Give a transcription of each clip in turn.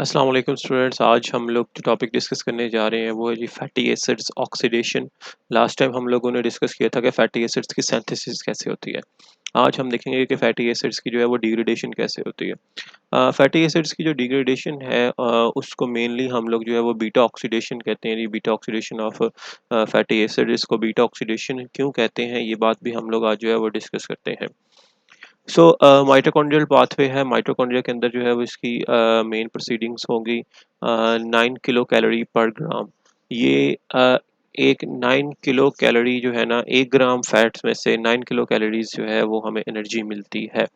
अस्सलाम वालेकुम स्टूडेंट्स। आज हम लोग जो टॉपिक डिस्कस करने जा रहे हैं वो है जी fatty acids oxidation. Last time हम लोगों ने डिस्कस किया था कि फैटी एसिड्स की सिंथेसिस कैसे होती है। आज हम देखेंगे कि फैटी एसिड्स की जो है वो डिग्रेडेशन कैसे होती है। फैटी एसिड्स की जो डिग्रेडेशन है उसको मेनली हम लोग जो है वो बीटा ऑक्सीडेशन कहते हैं। Beta oxidation of fatty acid, इसको बीटा ऑक्सीडेशन क्यों कहते हैं ये बात भी हम लोग आज जो है वो डिस्कस करते हैं। सो माइटोकॉन्ड्रियल पाथवे है। माइटोकॉन्ड्रिया के अंदर जो है वो इसकी मेन प्रोसीडिंग्स होंगी 9 किलो कैलोरी पर ग्राम। ये एक 9 किलो कैलोरी जो है ना, 1 ग्राम फैट्स में से 9 किलो कैलोरीज जो है वो हमें एनर्जी मिलती है,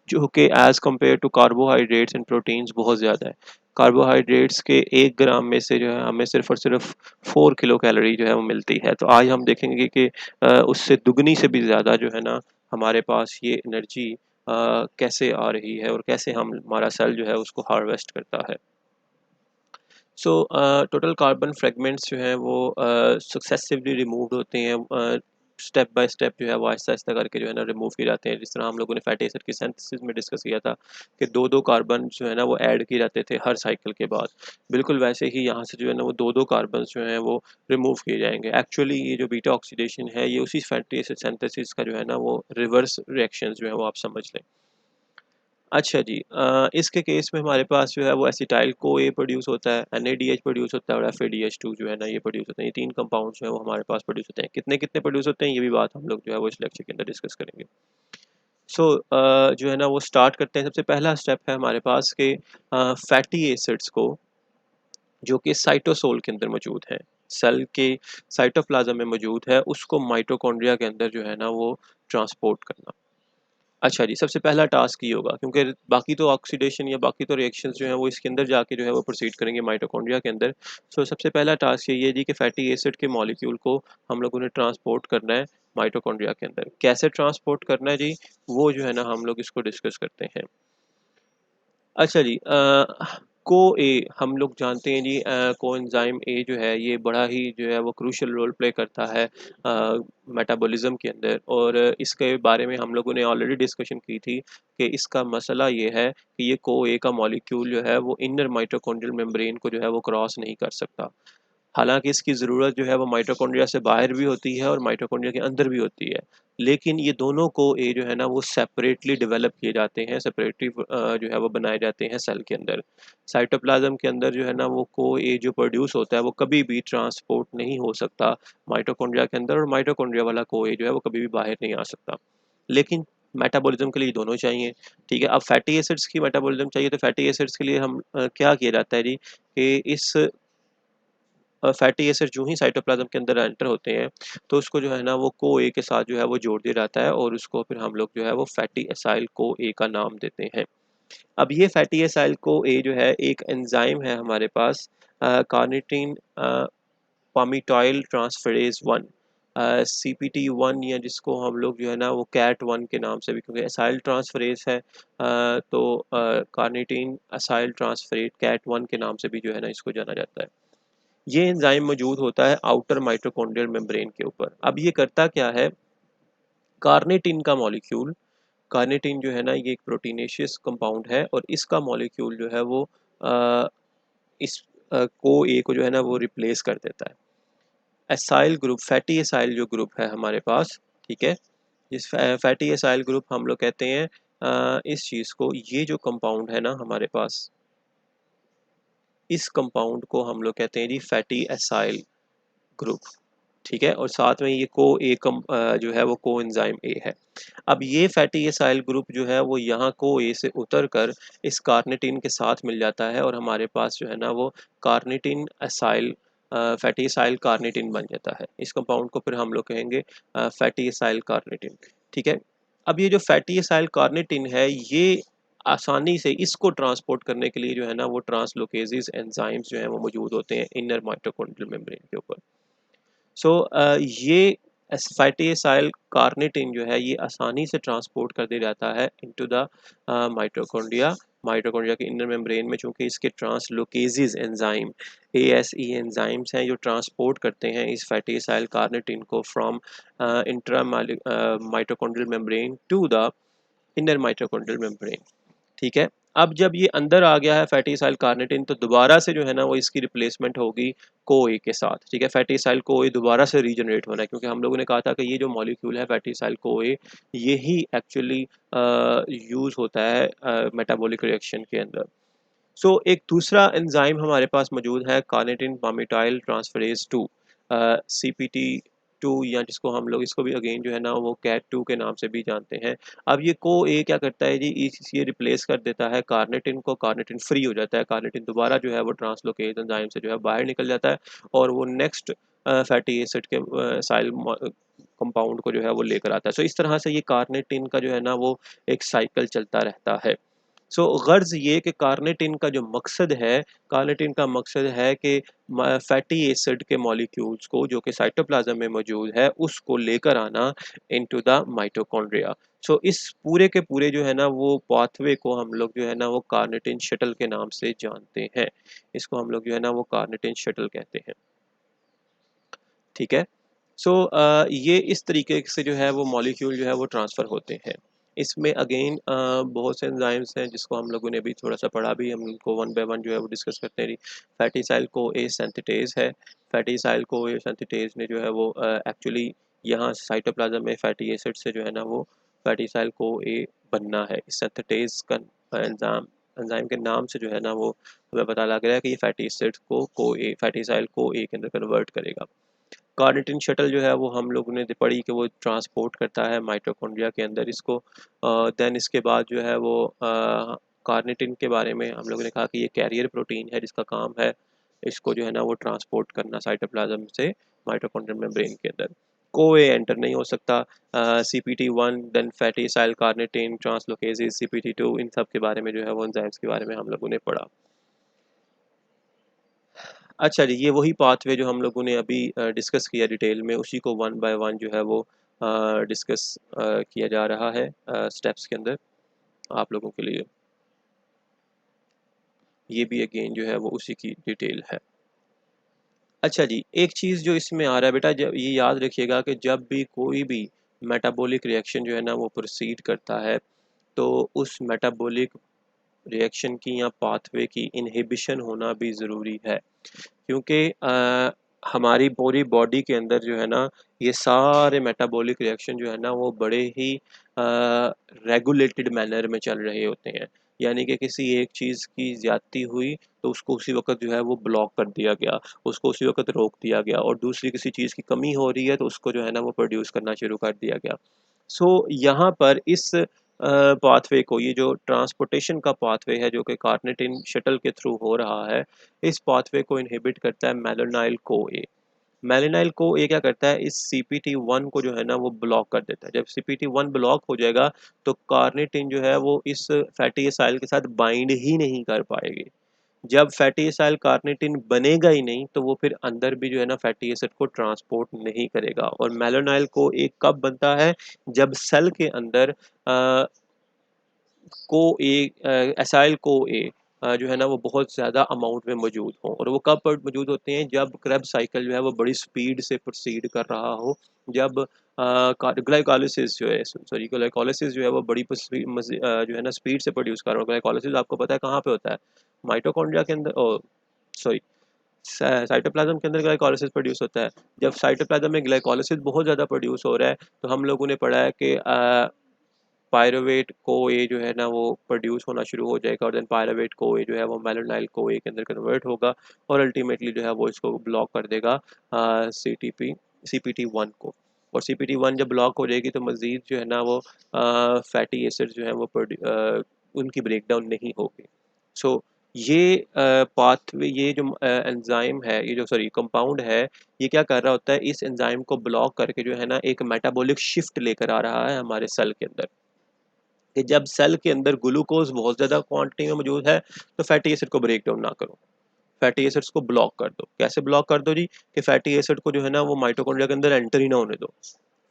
जो कि as compare to carbohydrates and proteins बहुत ज़्यादा है। कार्बोहाइड्रेट्स के 1 ग्राम में से जो है हमें सिर्फ और सिर्फ 4 किलो कैलोरी जो है वो मिलती है। तो आज हम देखेंगे कि उससे दुगनी से भी ज़्यादा जो है ना हमारे पास ये एनर्जी कैसे आ रही है और कैसे हमारा सेल जो है उसको हार्वेस्ट करता है। सो टोटल कार्बन फ्रेगमेंट्स जो हैं वो सक्सेसिवली रिमूव्ड होते हैं। स्टेप बाय स्टेप जो है वो आहिस्ता आहिस्ता करके जो है ना रिमूव किए जाते हैं। जिस तरह हम लोगों ने फैटी एसिड की सिंथेसिस में डिस्कस किया था कि दो दो कार्बन जो है ना वो ऐड किए जाते थे हर साइकिल के बाद, बिल्कुल वैसे ही यहाँ से जो है ना वो दो दो कार्बन जो हैं वो रिमूव किए जाएंगे। एक्चुअली ये जो बीटा ऑक्सीडेशन है ये उसी फैटी एसिड सिंथेसिस का जो है ना वो रिवर्स रिएक्शन जो है वो आप समझ लें। अच्छा जी, इसके केस में हमारे पास जो है वो एसिटाइल को ए प्रोड्यूस होता है, NADH प्रोड्यूस होता है और FADH2 जो है ना ये प्रोड्यूस होते हैं। ये तीन कंपाउंड जो है वो हमारे पास प्रोड्यूस होते हैं। कितने कितने प्रोड्यूस होते हैं ये भी बात हम लोग जो है वो इस लेक्चर के अंदर डिस्कस करेंगे। सो जो है ना वो स्टार्ट करते हैं। सबसे पहला स्टेप है हमारे पास के फैटी एसिड्स को, जो कि साइटोसोल के अंदर मौजूद है, सेल के साइटोप्लाज्म में मौजूद है, उसको माइटोकॉन्ड्रिया के अंदर जो है ना वो ट्रांसपोर्ट करना। अच्छा जी, सबसे पहला टास्क ये होगा, क्योंकि बाकी तो ऑक्सीडेशन या बाकी तो रिएक्शंस जो हैं वो इसके अंदर जाके जो है वो प्रोसीड करेंगे माइटोकॉन्ड्रिया के अंदर। सो सबसे पहला टास्क यही है जी कि फैटी एसिड के मॉलिक्यूल को हम लोगों ने ट्रांसपोर्ट करना है माइटोकॉन्ड्रिया के अंदर। कैसे ट्रांसपोर्ट करना है जी, वो जो है ना हम लोग इसको डिस्कस करते हैं। अच्छा जी, को ए हम लोग जानते हैं जी, कोएंजाइम ए जो है ये बड़ा ही जो है वो क्रूशियल रोल प्ले करता है मेटाबॉलिज्म के अंदर। और इसके बारे में हम लोगों ने ऑलरेडी डिस्कशन की थी कि इसका मसला ये है कि ये को ए का मॉलिक्यूल जो है वो इनर माइटोकॉन्ड्रियल मेम्ब्रेन को जो है वो क्रॉस नहीं कर सकता। हालांकि इसकी ज़रूरत जो है वो माइटोकॉन्ड्रिया से बाहर भी होती है और माइटोकॉन्ड्रिया के अंदर भी होती है, लेकिन ये दोनों को ए जो है ना वो सेपरेटली डेवलप किए जाते हैं, सेपरेटली जो है वो बनाए जाते हैं सेल के अंदर। साइटोप्लाज्म के अंदर जो है ना वो को ए जो प्रोड्यूस होता है वो कभी भी ट्रांसपोर्ट नहीं हो सकता माइटोकॉन्ड्रिया के अंदर, और माइटोकॉन्ड्रिया वाला को ए जो है वो कभी भी बाहर नहीं आ सकता। लेकिन मेटाबॉलिज्म के लिए दोनों चाहिए। ठीक है, अब फैटी एसिड्स की मेटाबॉलिज्म चाहिए, तो फैटी एसिड्स के लिए हम क्या किया जाता है जी कि इस फैटी एसिड जो ही साइटोप्लाज्म के अंदर एंटर होते हैं तो उसको जो है ना वो को ए के साथ जो है वो जोड़ दिया जाता है, और उसको फिर हम लोग जो है वो फैटी एसाइल को ए का नाम देते हैं। अब ये फैटी एसाइल को ए जो है एक एंजाइम है हमारे पास, कार्निटीन पामीटाइल ट्रांसफरेज 1, CPT1, या जिसको हम लोग जो है ना वो CAT1 के नाम से भी, क्योंकि एसाइल ट्रांसफरेज है तो कार्निटीन एसाइल ट्रांसफरेज CAT1 के नाम से भी जो है ना इसको जाना जाता है। ये एंजाइम मौजूद होता है आउटर माइटोकॉन्ड्रियल मेम्ब्रेन के ऊपर। अब ये करता क्या है, कार्निटिन का मॉलिक्यूल, कार्निटिन जो है ना ये एक प्रोटीनेशियस कंपाउंड है, और इसका मॉलिक्यूल जो है वो अ, इस को ए को जो है ना वो रिप्लेस कर देता है। एसाइल ग्रुप, फैटी एसाइल जो ग्रुप है हमारे पास, ठीक है, जिस फैटी एसाइल ग्रुप हम लोग कहते हैं इस चीज़ को, ये जो कंपाउंड है ना हमारे पास, इस कंपाउंड को हम लोग कहते हैं जी फैटी एसाइल ग्रुप। ठीक है, और साथ में ये को ए कम जो है वो को एंजाइम ए है। अब ये फैटी एसाइल ग्रुप जो है वो यहाँ को ए से उतर कर इस कार्निटिन के साथ मिल जाता है, और हमारे पास जो है ना वो carnitine acyl fatty acyl carnitine बन जाता है। इस कंपाउंड को फिर हम लोग कहेंगे फैटी एसाइल कार्निटिन। ठीक है, अब ये जो फैटी एसाइल कार्निटिन है ये आसानी से इसको ट्रांसपोर्ट करने के लिए जो है ना वो ट्रांसलोकेजेज एंजाइम्स जो हैं वो मौजूद होते हैं इनर माइटोकॉन्ड्रियल मेम्ब्रेन के ऊपर। सो ये फैटी एसाइल कार्निटिन जो है ये आसानी से ट्रांसपोर्ट कर दिया जाता है इनटू द माइटोकॉन्ड्रिया। माइटोकॉन्ड्रिया के इनर मेम्ब्रेन में चूंकि इसके ट्रांसलोकेजेज एंजाइम, ASE एंजाइम्स हैं जो ट्रांसपोर्ट करते हैं इस फैटी एसाइल कार्निटिन को from intra mitochondrial membrane to the inner mitochondrial membrane. ठीक है, अब जब ये अंदर आ गया है फैटी एसाइल कार्निटिन, तो दोबारा से जो है ना वो इसकी रिप्लेसमेंट होगी CoA के साथ, ठीक है। फैटी एसाइल CoA दोबारा से रीजनरेट होना है, क्योंकि हम लोगों ने कहा था कि ये जो मॉलिक्यूल है फैटी एसाइल CoA, यही एक्चुअली यूज़ होता है मेटाबॉलिक रिएक्शन के अंदर। सो एक दूसरा एंजाइम हमारे पास मौजूद है, कार्निटिन पामिटाइल ट्रांसफरेज 2, CPT2, या जिसको हम लोग इसको भी अगेन जो है ना वो कैट 2 के नाम से भी जानते हैं। अब ये को ए क्या करता है जी, ये रिप्लेस कर देता है कार्निटिन को, कार्निटिन फ्री हो जाता है, कार्निटिन दोबारा जो है वो ट्रांसलोकेज एंजाइम से जो है बाहर निकल जाता है, और वो नेक्स्ट फैटी एसिड के साइल कंपाउंड को जो है वो लेकर आता है। सो इस तरह से ये कार्निटिन का जो है ना वो एक साइकिल चलता रहता है। सो गर्ज़ ये कि कार्निटिन का जो मकसद है, कार्निटिन का मकसद है कि फैटी एसिड के मॉलिक्यूल्स को जो कि साइटोप्लाज्म में मौजूद है उसको लेकर आना इनटू द माइटोकॉन्ड्रिया। सो इस पूरे के पूरे जो है ना वो पाथवे को हम लोग जो है ना वो कार्निटिन शटल के नाम से जानते हैं। इसको हम लोग जो है ना वो कार्निटिन शटल कहते हैं, ठीक है। सो ये इस तरीके से जो है वो मॉलिक्यूल जो है वो ट्रांसफ़र होते हैं। इसमें अगेन बहुत से एंजाइम्स हैं जिसको हम लोगों ने अभी थोड़ा सा पढ़ा भी, हम उनको वन बाय वन जो है वो डिस्कस करते हैं। फैटी एसाइल CoA सिंथेटेज़ है। फैटी एसाइल CoA सिंथेटेज़ ने जो है वो एक्चुअली यहाँ साइटोप्लाज्म में फैटी एसिड से जो है ना वो फैटी एसाइल CoA बनना है। इस सिंथेटेज़ का एंजाइम एंजाइम के नाम से जो है ना वो हमें पता लग रहा है कि ये फैटी एसिड को CoA फैटी एसाइल CoA के अंदर कन्वर्ट करेगा। कार्निटिन शटल जो है वो हम लोगों ने पढ़ी कि वो ट्रांसपोर्ट करता है माइटोकॉन्ड्रिया के अंदर इसको। देन इसके बाद जो है वो कार्निटिन के बारे में हम लोगों ने कहा कि ये कैरियर प्रोटीन है जिसका काम है इसको जो है ना वो ट्रांसपोर्ट करना साइटोप्लाज्म से माइटोकॉन्ड्रियल मेम्ब्रेन के अंदर। कोए एंटर नहीं हो सकता। CPT1 then fatty acyl carnitine translocases CPT2, इन सब के बारे में जो है वो एंजाइम्स के बारे में हम लोगों ने पढ़ा। अच्छा जी, ये वही पाथवे जो हम लोगों ने अभी डिस्कस किया डिटेल में, उसी को वन बाय वन जो है वो डिस्कस किया जा रहा है स्टेप्स के अंदर आप लोगों के लिए। ये भी अगेन जो है वो उसी की डिटेल है। अच्छा जी, एक चीज़ जो इसमें आ रहा है बेटा, जब ये याद रखिएगा कि जब भी कोई भी मेटाबॉलिक रिएक्शन जो है ना वो प्रोसीड करता है, तो उस मेटाबॉलिक रिएक्शन की या पाथवे की इन्हिबिशन होना भी ज़रूरी है। क्योंकि हमारी पूरी बॉडी के अंदर जो है ना ये सारे मेटाबॉलिक रिएक्शन जो है ना वो बड़े ही रेगुलेटेड मैनर में चल रहे होते हैं। यानी कि किसी एक चीज़ की ज़्यादती हुई तो उसको उसी वक़्त जो है वो ब्लॉक कर दिया गया, उसको उसी वक़्त रोक दिया गया, और दूसरी किसी चीज़ की कमी हो रही है तो उसको जो है ना वो प्रोड्यूस करना शुरू कर दिया गया। सो यहाँ पर इस पाथवे को, ये जो ट्रांसपोर्टेशन का पाथवे है जो कि कार्निटिन शटल के थ्रू हो रहा है, इस पाथवे को इनहिबिट करता है मेलानाइल CoA। मेलानाइल CoA क्या करता है, इस CPT1 को जो है ना वो ब्लॉक कर देता है। जब CPT1 ब्लॉक हो जाएगा तो कार्निटिन जो है वो इस फैटी एसाइल के साथ बाइंड ही नहीं कर पाएगी। जब फैटी एसाइल कार्निटिन बनेगा ही नहीं तो वो फिर अंदर भी जो है ना फैटी एसिड को ट्रांसपोर्ट नहीं करेगा। और मेलानाइल CoA कब बनता है, जब सेल के अंदर को ए एसाइल को ए जो है ना वो बहुत ज़्यादा अमाउंट में मौजूद हों। और वो कब पर मौजूद होते हैं, जब क्रेब्स साइकिल जो है वो बड़ी स्पीड से प्रोसीड कर रहा हो, जब ग्लाइकोलिसिस जो है, सॉरी, ग्लाइकोलिसिस जो है वो बड़ी जो है ना स्पीड से प्रोड्यूस कर रहा हो। ग्लाइकोलिसिस आपको पता है कहाँ पे होता है, माइटोकॉन्ड्रिया के अंदर, ओ सॉरी, साइटोप्लाज्म के अंदर ग्लाइकोलिसिस प्रोड्यूस होता है। जब साइटोप्लाज्म में ग्लाइकोलिसिस बहुत ज़्यादा प्रोड्यूस हो रहा है तो हम लोगों ने पढ़ा है कि पायरुवेट को ए जो है ना वो प्रोड्यूस होना शुरू हो जाएगा, और देन पायरुवेट को ए जो है वो मेलानाइल को ए के अंदर कन्वर्ट होगा, और अल्टीमेटली जो है वो इसको ब्लॉक कर देगा CPT1 को। और CPT1 जब ब्लॉक हो जाएगी तो मज़ीद जो है ना वो फैटी एसिड जो है वो उनकी ब्रेकडाउन नहीं होगी। सो ये पाथवे, ये जो एंजाइम है, ये जो सॉरी कंपाउंड है, ये क्या कर रहा होता है, इस एंजाइम को ब्लॉक करके जो है ना एक मेटाबॉलिक शिफ्ट लेकर आ रहा है हमारे सेल के अंदर। कि जब सेल के अंदर ग्लूकोज बहुत ज़्यादा क्वांटिटी में मौजूद है तो फैटी एसिड को ब्रेक डाउन ना करो, फैटी एसिड्स को ब्लॉक कर दो। कैसे ब्लॉक कर दो जी, कि फैटी एसिड को जो है ना वो माइटोकॉन्ड्रिया के अंदर एंटर ही ना होने दो।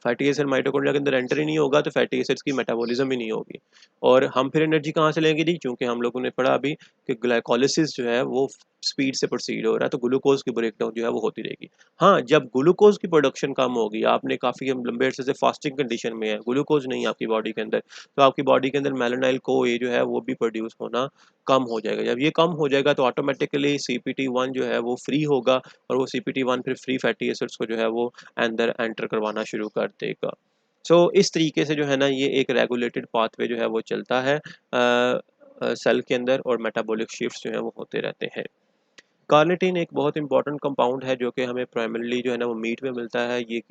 फैटी एसिड माइटोकॉन्ड्रिया के अंदर एंटर ही नहीं होगा तो फैटी एसिड्स की मेटाबॉलिज्म ही नहीं होगी। और हम फिर एनर्जी कहाँ से लेंगे जी, क्योंकि हम लोगों ने पढ़ा अभी कि ग्लाइकोलिसिस जो है वो स्पीड से प्रोसीड हो रहा है, तो ग्लूकोज की ब्रेकडाउन जो है वो होती रहेगी। हाँ, जब ग्लूकोज की प्रोडक्शन कम होगी, आपने काफ़ी लंबे अरसे से फास्टिंग कंडीशन में है, ग्लूकोज नहीं है आपकी बॉडी के अंदर, तो आपकी बॉडी के अंदर मेलानाइल को ए जो है वो भी प्रोड्यूस होना कम हो जाएगा। जब ये कम हो जाएगा तो ऑटोमेटिकली CPT1 जो है वो फ्री होगा, और वो CPT1 फिर फ्री फैटी एसिड्स को जो है वो अंदर एंटर करवाना शुरू कर देगा। इस तरीके से जो है ना, ये एक रेगुलेटेड पाथवे जो है वो चलता है सेल के अंदर, और मेटाबॉलिक शिफ्ट्स जो है वो होते रहते हैं। कार्निटिन एक बहुत इंपॉर्टेंट कंपाउंड है जो कि हमें प्राइमरीली जो है ना वो मीट में मिलता है। ये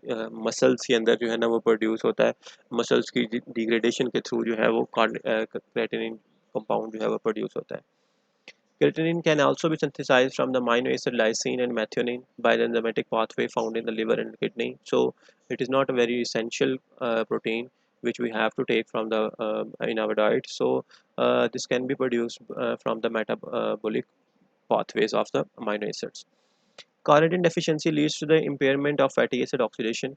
मसल्स के अंदर जो है ना वो प्रोड्यूस होता है, मसल्स की डिग्रेडेशन के थ्रू जो है वो क्रेटिनिन कंपाउंड जो है वो प्रोड्यूस होता है। Creatinine can also be synthesized from the amino acid lysine and methionine by the enzymatic pathway found in the liver and kidney. So it is not a very essential protein which we have to take from the in our diet. This can be produced from the metabolic pathways of the amino acids. Carnitine deficiency leads to the impairment of fatty acid oxidation.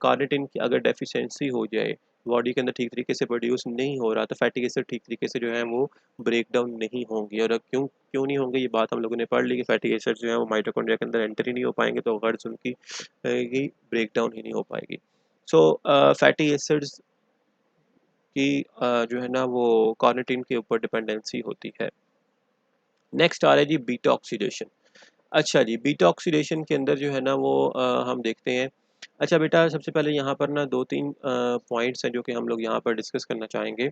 Carnitine की अगर deficiency हो जाए, body के अंदर ठीक तरीके से produce नहीं हो रहा, तो फैटी एसिड ठीक तरीके से जो है वो ब्रेक डाउन नहीं होंगी। और क्यों क्यों नहीं होंगे, ये बात हम लोगों ने पढ़ ली कि फैटी एसिड जो है वो माइटोकॉन्ड्रिया के अंदर एंटर ही नहीं हो पाएंगे, तो गर्ड्स उनकी ब्रेक डाउन ही नहीं हो पाएगी। फैटी एसिड्स की जो है ना वो कार्निटिन के ऊपर डिपेंडेंसी होती है। नेक्स्ट आ रहा है जी बीटा ऑक्सीडेशन। अच्छा जी, बीटा ऑक्सीडेशन के अंदर जो है ना वो हम देखते हैं। अच्छा बेटा, सबसे पहले यहाँ पर ना 2-3 पॉइंट्स हैं जो कि हम लोग यहाँ पर डिस्कस करना चाहेंगे।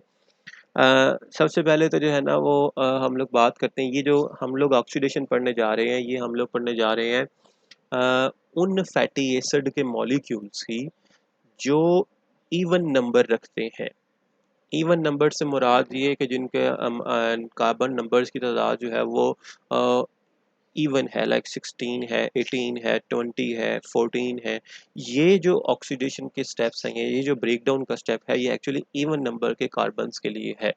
सबसे पहले तो जो है ना वो हम लोग बात करते हैं, ये जो हम लोग ऑक्सीडेशन पढ़ने जा रहे हैं, ये हम लोग पढ़ने जा रहे हैं उन फैटी एसिड के मॉलिक्यूल्स की जो इवन नंबर रखते हैं। इवन नंबर से मुराद ये है कि जिनके कार्बन नंबर्स की तादाद जो है वो इवन है, लाइक 16 है, 18 है, 20 है, 14 है। ये जो ऑक्सीडेशन के स्टेप्स हैं, ये जो ब्रेक डाउन का स्टेप है, ये एक्चुअली इवन नंबर के कार्बन्स के लिए है।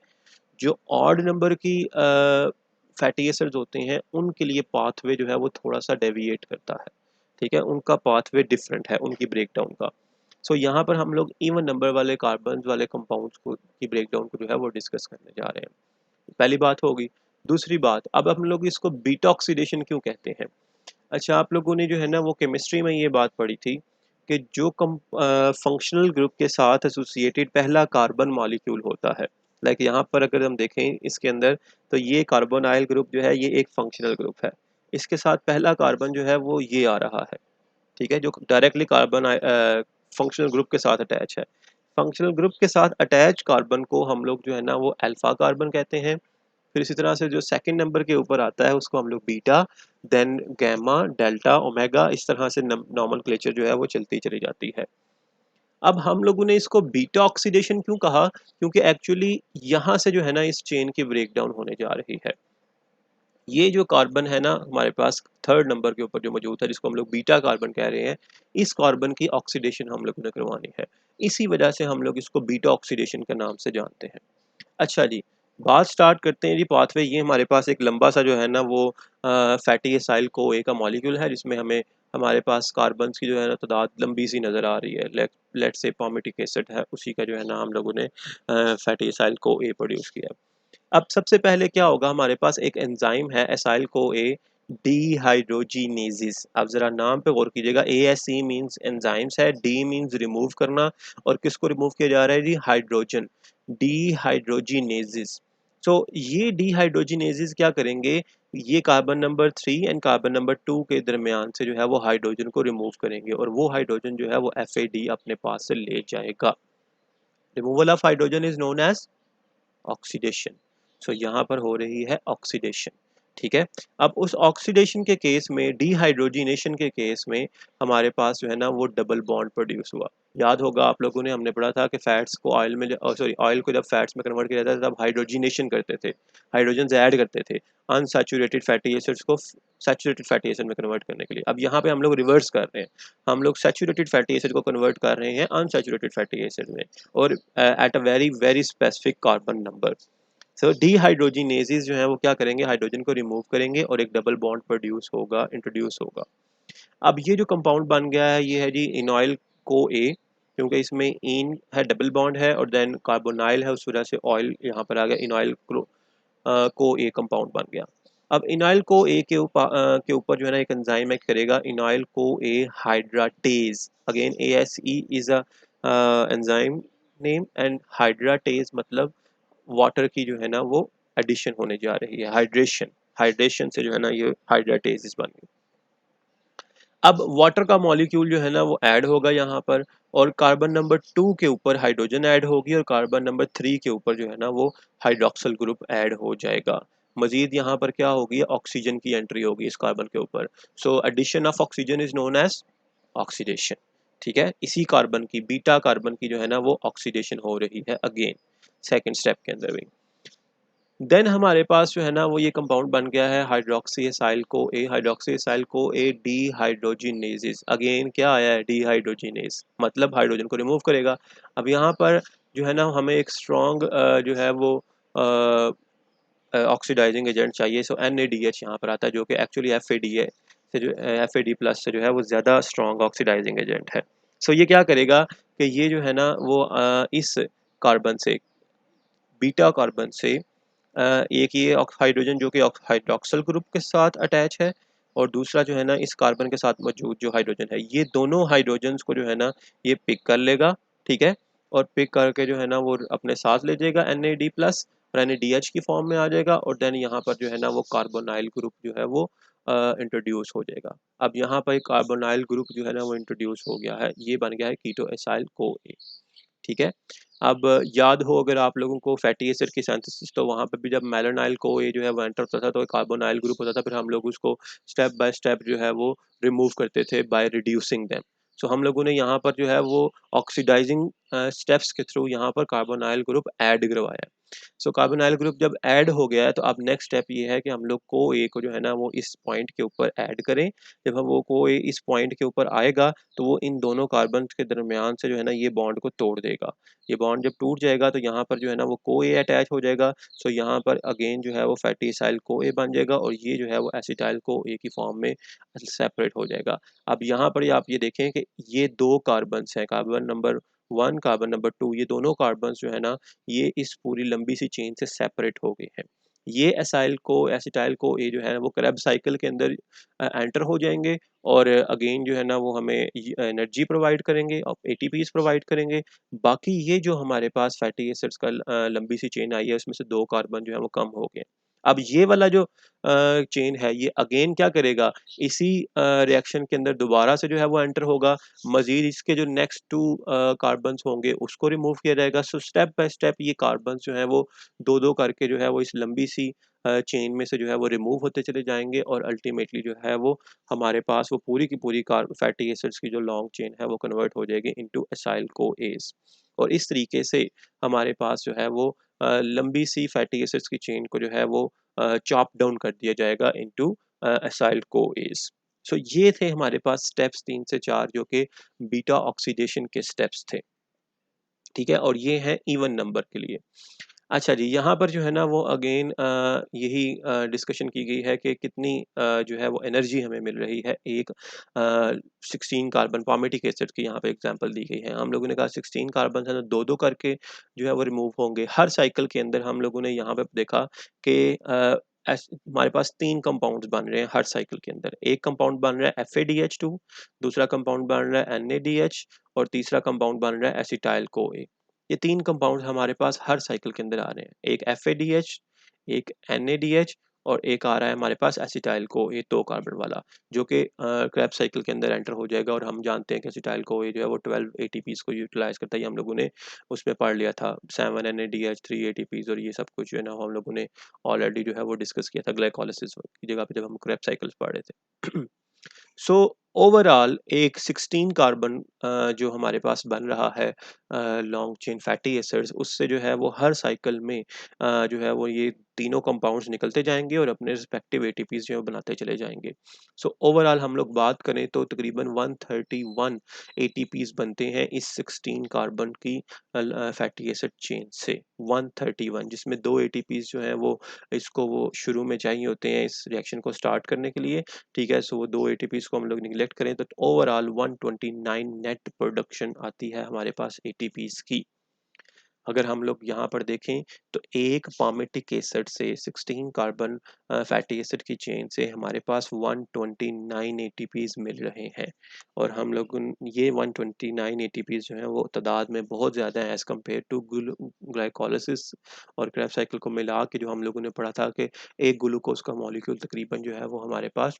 जो ऑड नंबर की फैटी एसिड्स होते हैं, उनके लिए पाथवे जो है वो थोड़ा सा डेविएट करता है। ठीक है, उनका पाथवे डिफरेंट है उनकी ब्रेक डाउन का। यहाँ पर हम लोग इवन नंबर वाले कार्बन वाले कंपाउंड्स को की ब्रेक डाउन को जो है वो डिस्कस करने जा रहे हैं। पहली बात होगी। दूसरी बात, अब हम लोग इसको बीटा ऑक्सीडेशन क्यों कहते हैं। अच्छा, आप लोगों ने जो है ना वो केमिस्ट्री में ये बात पढ़ी थी कि जो फंक्शनल ग्रुप के साथ एसोसिएटेड पहला कार्बन मॉलिक्यूल होता है, लाइक यहाँ पर अगर हम देखें इसके अंदर, तो ये कार्बोनाइल ग्रुप जो है ये एक फंक्शनल ग्रुप है। इसके साथ पहला कार्बन जो है वो ये आ रहा है। ठीक है, जो डायरेक्टली कार्बन फंक्शनल ग्रुप के साथ अटैच है। फंक्शनल ग्रुप के साथ अटैच कार्बन को हम लोग जो है ना वो अल्फा कार्बन कहते हैं। फिर इसी तरह से जो सेकंड नंबर के ऊपर आता है उसको हम लोग beta, then gamma, delta, omega, इस तरह से नॉमेनक्लेचर जो है वो चलती चली जाती है। अब हम लोगों ने इसको बीटा ऑक्सीडेशन क्यों कहा, क्योंकि एक्चुअली यहाँ से जो है ना इस चेन की ब्रेकडाउन होने जा रही है। ये जो कार्बन है ना हमारे पास थर्ड नंबर के ऊपर जो मौजूद है, जिसको हम लोग बीटा कार्बन कह रहे हैं, इस कार्बन की ऑक्सीडेशन हम लोगों ने करवानी है। इसी वजह से हम लोग इसको बीटा ऑक्सीडेशन के नाम से जानते हैं। अच्छा जी, बात स्टार्ट करते हैं जी पाथवे। ये हमारे पास एक लंबा सा जो है ना वो फैटी एसाइल को ए का मॉलिक्यूल है, जिसमें हमें हमारे पास कार्बन्स की जो है ना तादाद लंबी सी नज़र आ रही है। लेट से पामिटिक एसिड है, उसी का जो है ना हम लोगों ने फैटी एसाइल को ए प्रोड्यूस किया। अब सबसे पहले क्या होगा, हमारे पास एक एंजाइम है एसाइल को ए डिहाइड्रोजिनेसिस। अब जरा नाम पे गौर कीजिएगा, ASE मींस एंजाइम्स है, डी मींस रिमूव करना, और किसको रिमूव किया जा रहा है जी, हाइड्रोजन, डिहाइड्रोजिनेसिस। ये डिहाइड्रोजिनेसिस क्या करेंगे, ये carbon number 3 and carbon number 2 के दरमियान से जो है वो हाइड्रोजन को रिमूव करेंगे, और वो हाइड्रोजन जो है वो FAD अपने पास से ले जाएगा। Removal of hydrogen is known as oxidation. यहाँ पर हो रही है ऑक्सीडेशन। ठीक है, अब उस ऑक्सीडेशन के केस में, डिहाइड्रोजिनेशन के केस में, हमारे पास जो है ना वो डबल बॉन्ड प्रोड्यूस हुआ। याद होगा आप लोगों ने, हमने पढ़ा था कि फैट्स को ऑयल में, सॉरी, ऑयल को जब फैट्स में कन्वर्ट किया जाता था तब हाइड्रोजिनेशन करते थे, हाइड्रोजन ऐड करते थे अनसैचुरेटेड फैटी एसिड्स को सैचुरेटेड फैटी एसिड में कन्वर्ट करने के लिए। अब यहाँ पे हम लोग रिवर्स कर रहे हैं, हम लोग सैचुरेटेड फैटी एसिड को कन्वर्ट कर रहे हैं अनसैचुरेटेड फैटी एसिड में, और at a very very specific carbon number. Dehydrogenases जो है वो क्या करेंगे, हाइड्रोजन को रिमूव करेंगे और एक डबल बॉन्ड प्रोड्यूस होगा, इंट्रोड्यूस होगा। अब ये जो कंपाउंड बन गया है ये है जी इनॉइल को ए, क्योंकि इसमें इन है, डबल बॉन्ड है, और देन कार्बोनाइल है, उस वजह से ऑयल यहाँ पर आ गया, इनॉइल को ए कंपाउंड बन गया। अब इनाइल को ए के ऊपर जो है ना एक एंजाइम एक्ट करेगा, enoyl co A hydratase. Again ASE is a enzyme name, and hydratase मतलब वाटर की जो है ना वो एडिशन होने जा रही है, हाइड्रेशन, हाइड्रेशन से जो है ना ये हाइड्राटेज बन गई। अब वाटर का मॉलिक्यूल जो है ना वो ऐड होगा यहाँ पर, और कार्बन नंबर 2 के ऊपर हाइड्रोजन ऐड होगी, और कार्बन नंबर 3 के ऊपर जो है ना वो हाइड्रोक्सिल ग्रुप ऐड हो जाएगा। मजीद यहाँ पर क्या होगी, ऑक्सीजन की एंट्री होगी इस कार्बन के ऊपर। So addition of oxygen is known as oxidation. ठीक है, इसी कार्बन की, बीटा कार्बन की जो है ना वो ऑक्सीडेशन हो रही है अगेन सेकेंड स्टेप के अंदर भी। देन हमारे पास जो है ना वो ये कंपाउंड बन गया है हाइड्रोक्सी एसाइल को ए, हाइड्रोक्सी एसाइल को ए डी हाइड्रोजिनेज। अगेन क्या आया है, डी हाइड्रोजिनेज मतलब हाइड्रोजन को रिमूव करेगा। अब यहाँ पर जो है ना हमें एक स्ट्रॉन्ग जो है वो ऑक्सीडाइजिंग एजेंट चाहिए। सो NaDH यहाँ पर आता है, जो कि एक्चुअली FAD से जो FAD प्लस से जो है वो ज़्यादा स्ट्रॉन्ग ऑक्सीडाइजिंग एजेंट है। सो ये क्या करेगा कि ये जो है ना वो इस कार्बन से, बीटा कार्बन से एक ये हाइड्रोजन जो कि हाइड्रोक्सिल ग्रुप के साथ अटैच है, और दूसरा जो है ना इस कार्बन के साथ मौजूद जो हाइड्रोजन है, ये दोनों हाइड्रोजन्स को जो है ना ये पिक कर लेगा। ठीक है, और पिक करके जो है ना वो अपने साथ ले जाएगा NAD प्लस, और NADH की फॉर्म में आ जाएगा, और देन यहाँ पर जो है ना वो कार्बोनाइल ग्रुप जो है वो इंट्रोड्यूस हो जाएगा। अब यहाँ पर कार्बोनाइल ग्रुप जो है ना वो इंट्रोड्यूस हो गया है, ये बन गया है कीटो एसाइल को ए। ठीक है, अब याद हो अगर आप लोगों को फैटी एसिड की सिंथेसिस, तो वहाँ पे भी जब मेलानाइल को ये जो है वो एंटर होता था तो कार्बोनाइल ग्रुप होता था, फिर हम लोग उसको स्टेप बाय स्टेप जो है वो रिमूव करते थे बाय रिड्यूसिंग देम। सो हम लोगों ने यहाँ पर जो है वो ऑक्सीडाइजिंग स्टेप्स के थ्रू यहाँ पर कार्बोनाइल ग्रुप ऐड करवाया। सो कार्बोनाइल ग्रुप जब ऐड हो गया है तो अब नेक्स्ट स्टेप ये है कि हम लोग को ए को जो है ना वो इस पॉइंट के ऊपर ऐड करें। जब हम वो को ए इस पॉइंट के ऊपर आएगा तो वो इन दोनों कार्बन के दरमियान से जो है ना ये बॉन्ड को तोड़ देगा। ये बॉन्ड जब टूट जाएगा तो यहाँ पर जो है ना वो को ए अटैच हो जाएगा। सो यहाँ पर अगेन जो है वो फैटी एसाइल को ए बन जाएगा, और ये जो है वो एसिटाइल को ए की फॉर्म में सेपरेट हो जाएगा। अब यहाँ पर आप ये देखें कि ये दो कार्बन्स हैं, कार्बन नंबर 1 कार्बन नंबर 2, ये दोनों कार्बन्स जो है ना ये इस पूरी लंबी सी चेन से सेपरेट हो गए हैं। ये एसाइल को एसिटाइल को ए जो है वो क्रेब साइकिल के अंदर एंटर हो जाएंगे, और अगेन जो है ना वो हमें एनर्जी प्रोवाइड करेंगे और ATPs प्रोवाइड करेंगे। बाकी ये जो हमारे पास फैटी एसिड्स का लंबी सी चेन आई है उसमें से 2 कार्बन जो है वो कम हो गए। अब ये वाला जो चेन है ये अगेन क्या करेगा, इसी रिएक्शन के अंदर दोबारा से जो है वो एंटर होगा, मजीद इसके जो नेक्स्ट 2 कार्बन्स होंगे उसको रिमूव किया जाएगा। सो स्टेप बाय स्टेप ये कार्बन्स जो है वो 2-2 करके जो है वो इस लंबी सी चेन में से जो है वो रिमूव होते चले जाएंगे, और अल्टीमेटली जो है वो हमारे पास वो पूरी की पूरी कार फैटी एसिड्स की जो लॉन्ग चेन है वो कन्वर्ट हो जाएगी इनटू एसाइल को एस। और इस तरीके से हमारे पास जो है वो लंबी सी फैटी एसिड्स की चेन को जो है वो चॉप डाउन कर दिया जाएगा इनटू एसाइल को एस। सो ये थे हमारे पास स्टेप्स 3 से 4 जो कि बीटा ऑक्सीडेशन के स्टेप्स थे। ठीक है, और ये है इवन नंबर के लिए। अच्छा जी, यहाँ पर जो है ना वो अगेन यही डिस्कशन की गई है कि कितनी जो है वो एनर्जी हमें मिल रही है एक 16 कार्बन पामेटिक एसिड की यहाँ पे एग्जांपल दी गई है। हम लोगों ने कहा 16 कार्बन है ना 2-2 करके जो है वो रिमूव होंगे हर साइकिल के अंदर। हम लोगों ने यहाँ पे देखा कि हमारे पास 3 कंपाउंड्स बन रहे हैं हर साइकिल के अंदर। एक कंपाउंड बन रहा है FADH2, दूसरा कंपाउंड बन रहा है NaDH, और तीसरा कंपाउंड बन रहा है एसिटाइल को ए। ये 3 कंपाउंड हमारे पास हर साइकिल के अंदर आ रहे हैं। एक FADH, एक NaDH, और एक आ रहा है हमारे पास एसिटाइल को ए 2 कार्बन वाला, जो कि क्रैब साइकिल के अंदर एंटर हो जाएगा। और हम जानते हैं कि एसिटाइल को ए जो है वो 12 ATPs को यूटिलाइज करता है। ये हम लोगों ने उसमें पढ़ लिया था, 7 NADH, 3 ATPs, और ये सब कुछ जो है ना हम लोगों ने ऑलरेडी जो है वो डिस्कस किया था ग्लाइकोलाइसिस की जगह पे जब हम क्रैब साइकिल्स पढ़ रहे थे। सो ओवरऑल एक 16 कार्बन जो हमारे पास बन रहा है लॉन्ग चेन फैटी एसिड्स, उससे जो है वो हर साइकिल में जो है वो ये तीनों कंपाउंड्स निकलते जाएंगे और अपने रिस्पेक्टिव ATPs जो है बनाते चले जाएंगे। सो ओवरऑल हम लोग बात करें तो तकरीबन 131 ATPs बनते हैं इस 16 कार्बन की फैटी एसिड चेन से। 131, जिसमें 2 ATPs जो हैं वो इसको वो शुरू में चाहिए होते हैं इस रिएक्शन को स्टार्ट करने के लिए। ठीक है, सो वो 2 ATPs को हम लोग निगलेक्ट करें तो ओवरऑल 129 नेट प्रोडक्शन आती है हमारे पास ATPs की। अगर हम लोग यहाँ पर देखें तो एक पामेटिक एसिड से 16 कार्बन फैटी एसिड की चेन से हमारे पास 129 एटीपीज मिल रहे हैं। और हम लोग ये 129 एटीपीज जो हैं वो तादाद में बहुत ज़्यादा है एज़ कम्पेयर टू ग्लाइकोलिसिस और क्रेब्स साइकिल को मिला के जो हम लोगों ने पढ़ा था कि एक ग्लूकोज का मॉलिक्यूल तकरीबन जो है वो हमारे पास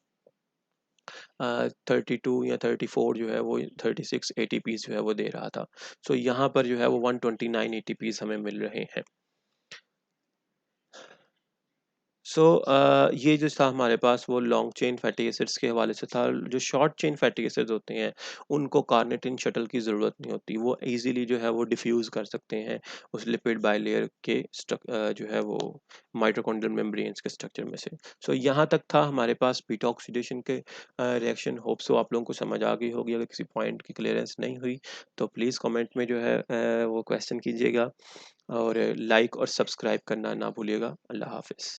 32 या 34 जो है वो 36 एटीपीज जो है वो दे रहा था। सो यहाँ पर जो है वो 129 एटीपीज हमें मिल रहे हैं। ये जो था हमारे पास वो लॉन्ग चेन फैटी एसिड्स के हवाले से था। जो शॉर्ट चेन फैटी एसिड्स होते हैं उनको कार्निटिन शटल की ज़रूरत नहीं होती, वो इजीली जो है वो डिफ्यूज़ कर सकते हैं उस लिपिड बाइलेयर के जो है वो माइटोकॉन्ड्रियल मेम्ब्रेन्स के स्ट्रक्चर में से। यहाँ तक था हमारे पास बीटा ऑक्सीडेशन के रिएक्शन। होप सो आप लोगों को समझ आ गई होगी। अगर किसी पॉइंट की क्लियरेंस नहीं हुई तो प्लीज़ कमेंट में जो है वो क्वेश्चन कीजिएगा और लाइक और सब्सक्राइब करना ना भूलिएगा। अल्लाह हाफ़िज़।